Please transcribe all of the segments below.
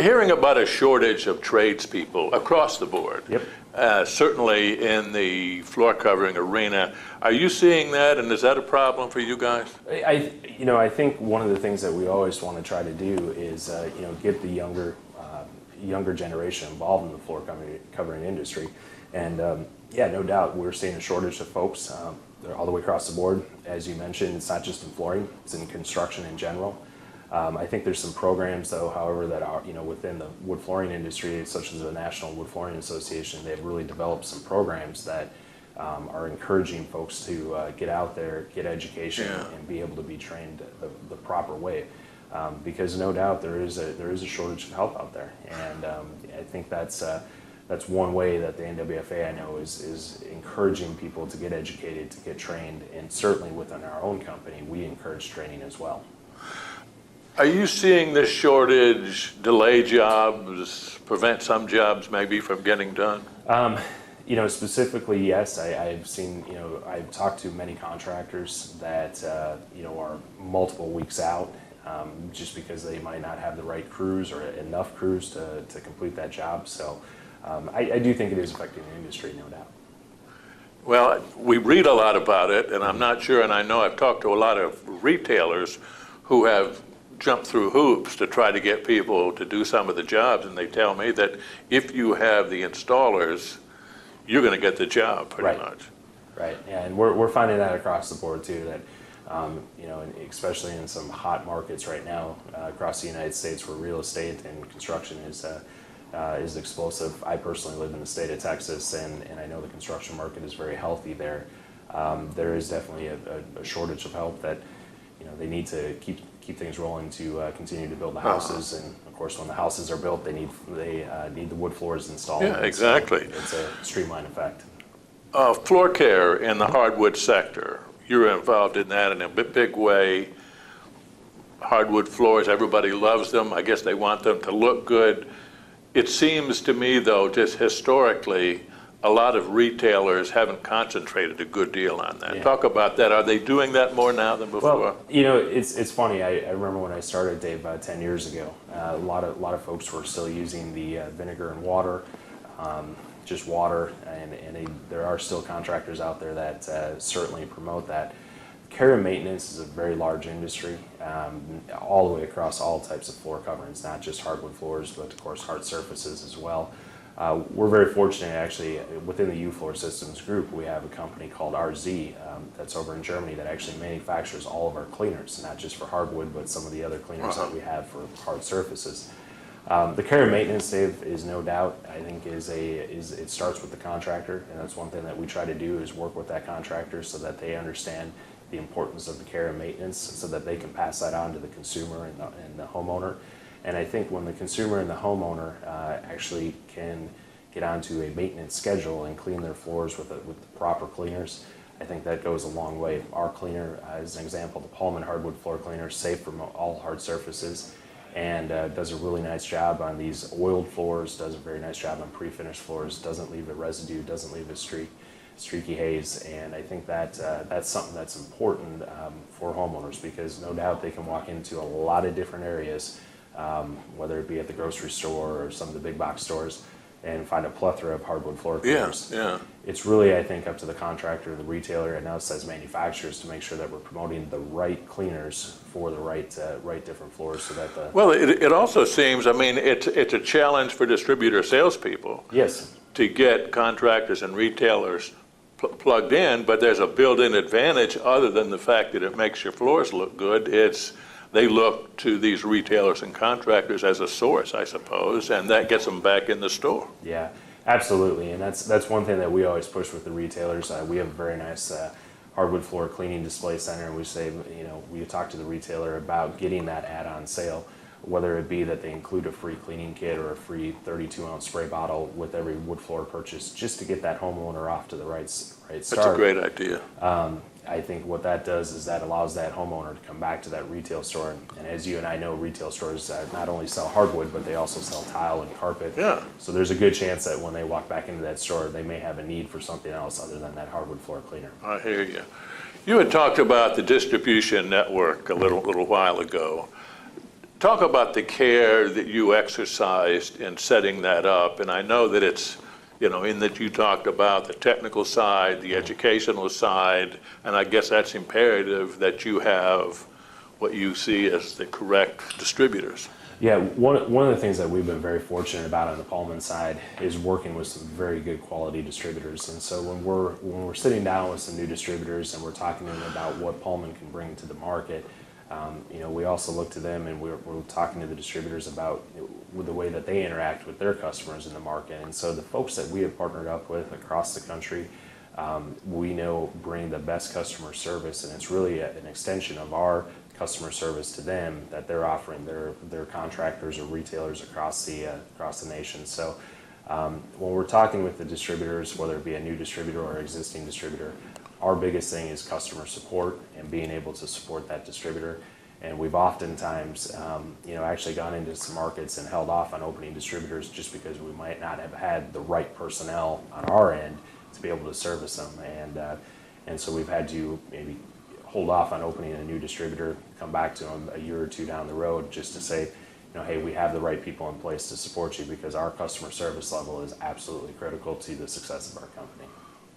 We're hearing about a shortage of tradespeople across the board. Yep. Certainly in the floor covering arena. Are you seeing that, and is that a problem for you guys? I think one of the things that we always want to try to do is, get the younger generation involved in the floor covering industry. And no doubt we're seeing a shortage of folks. They're all the way across the board. As you mentioned, it's not just in flooring, it's in construction in general. I think there's some programs, though, however, that are within the wood flooring industry, such as the National Wood Flooring Association. They've really developed some programs that are encouraging folks to get out there, get education, and be able to be trained the proper way. Because no doubt there is a shortage of help out there, and I think that's one way that the NWFA, I know, is encouraging people to get educated, to get trained, and certainly within our own company, we encourage training as well. Are you seeing this shortage delay jobs, prevent some jobs maybe from getting done? Specifically, yes. I've seen, I've talked to many contractors that, are multiple weeks out just because they might not have the right crews or enough crews to complete that job. So I do think it is affecting the industry, no doubt. Well, we read a lot about it, and I'm not sure, and I know I've talked to a lot of retailers who have jumped through hoops to try to get people to do some of the jobs, and they tell me that if you have the installers, you're going to get the job pretty much. Right, yeah, and we're finding that across the board too, that especially in some hot markets right now across the United States where real estate and construction is explosive. I personally live in the state of Texas, and I know the construction market is very healthy there. There is definitely a shortage of help that they need to keep things rolling to continue to build the houses, and of course when the houses are built they need the wood floors installed. Yeah, exactly. So it's a streamline effect. Floor care in the hardwood sector, you're involved in that in a big way. Hardwood floors, everybody loves them. I guess they want them to look good. It seems to me, though, just historically, a lot of retailers haven't concentrated a good deal on that. Yeah. Talk about that. Are they doing that more now than before? Well, it's funny. I remember when I started, Dave, 10 years ago, a lot of folks were still using the vinegar and water, just water, and there are still contractors out there that certainly promote that. Care and maintenance is a very large industry, all the way across all types of floor coverings, not just hardwood floors, but of course hard surfaces as well. We're very fortunate, actually, within the U-Floor Systems group, we have a company called RZ that's over in Germany that actually manufactures all of our cleaners, not just for hardwood, but some of the other cleaners that we have for hard surfaces. The care and maintenance, Dave, is no doubt, I think, it starts with the contractor, and that's one thing that we try to do is work with that contractor so that they understand the importance of the care and maintenance so that they can pass that on to the consumer and the homeowner. And I think when the consumer and the homeowner actually can get onto a maintenance schedule and clean their floors with the proper cleaners, I think that goes a long way. Our cleaner, as an example, the Pallmann hardwood floor cleaner, safe from all hard surfaces, and does a really nice job on these oiled floors, does a very nice job on pre-finished floors, doesn't leave a residue, doesn't leave a streaky haze, and I think that that's something that's important for homeowners, because no doubt they can walk into a lot of different areas, whether it be at the grocery store or some of the big box stores, and find a plethora of hardwood floor cleaners. Yeah. It's really, I think, up to the contractor, the retailer, and us as manufacturers to make sure that we're promoting the right cleaners for the right different floors, so that the... Well, it also seems, I mean, it's a challenge for distributor salespeople. Yes. To get contractors and retailers plugged in, but there's a built-in advantage other than the fact that it makes your floors look good. They look to these retailers and contractors as a source, I suppose, and that gets them back in the store. Yeah, absolutely, and that's one thing that we always push with the retailers. We have a very nice hardwood floor cleaning display center, and we say, we talk to the retailer about getting that add-on sale, whether it be that they include a free cleaning kit or a free 32-ounce spray bottle with every wood floor purchase, just to get that homeowner off to the right start. That's a great idea. I think what that does is that allows that homeowner to come back to that retail store, and as you and I know, retail stores not only sell hardwood, but they also sell tile and carpet. Yeah. So there's a good chance that when they walk back into that store, they may have a need for something else other than that hardwood floor cleaner. I hear you. You had talked about the distribution network a little while ago. Talk about the care that you exercised in setting that up. And I know that it's, in that you talked about the technical side, the educational side, and I guess that's imperative that you have what you see as the correct distributors. Yeah, one of the things that we've been very fortunate about on the Pallmann side is working with some very good quality distributors. And so when we're sitting down with some new distributors and we're talking to them about what Pallmann can bring to the market, we also look to them and we're talking to the distributors about the way that they interact with their customers in the market. And so the folks that we have partnered up with across the country, we know bring the best customer service, and it's really an extension of our customer service to them that they're offering their contractors or retailers across the nation. So when we're talking with the distributors, whether it be a new distributor or existing distributor, our biggest thing is customer support and being able to support that distributor. And we've oftentimes, actually gone into some markets and held off on opening distributors just because we might not have had the right personnel on our end to be able to service them. And so we've had to maybe hold off on opening a new distributor, come back to them a year or two down the road just to say, hey, we have the right people in place to support you, because our customer service level is absolutely critical to the success of our company.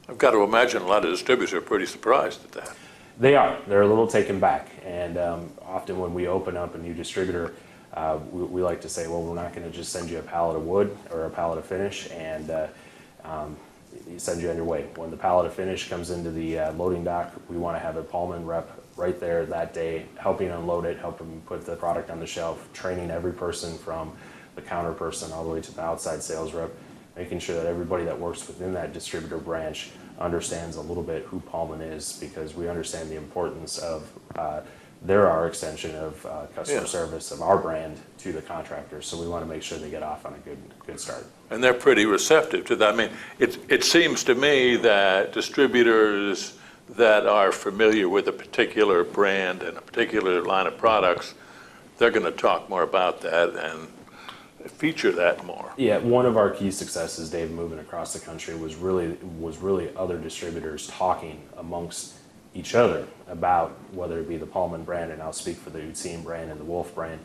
I've got to imagine a lot of distributors are pretty surprised at that. They are. They're a little taken back. And often when we open up a new distributor, we like to say, well, we're not going to just send you a pallet of wood or a pallet of finish and send you on your way. When the pallet of finish comes into the loading dock, we want to have a Pallmann rep right there that day, helping unload it, helping put the product on the shelf, training every person from the counter person all the way to the outside sales rep, making sure that everybody that works within that distributor branch understands a little bit who Pallmann is, because we understand the importance of they're our extension of customer service of our brand to the contractors. So we want to make sure they get off on a good start. And they're pretty receptive to that. I mean, it seems to me that distributors that are familiar with a particular brand and a particular line of products, they're going to talk more about that and feature that more. Yeah, one of our key successes, Dave, moving across the country was really other distributors talking amongst each other about whether it be the Pallmann brand, and I'll speak for the Uzin brand and the Wolf brand,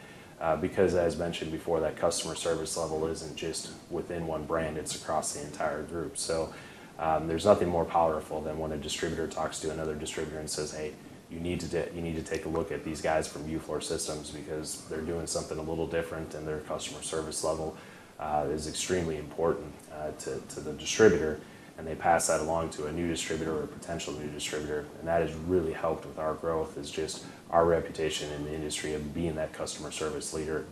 because as mentioned before, that customer service level isn't just within one brand, it's across the entire group. So there's nothing more powerful than when a distributor talks to another distributor and says, hey, you need to take a look at these guys from U-Floor Systems, because they're doing something a little different, and their customer service level is extremely important to the distributor, and they pass that along to a new distributor or a potential new distributor. And that has really helped with our growth, is just our reputation in the industry of being that customer service leader.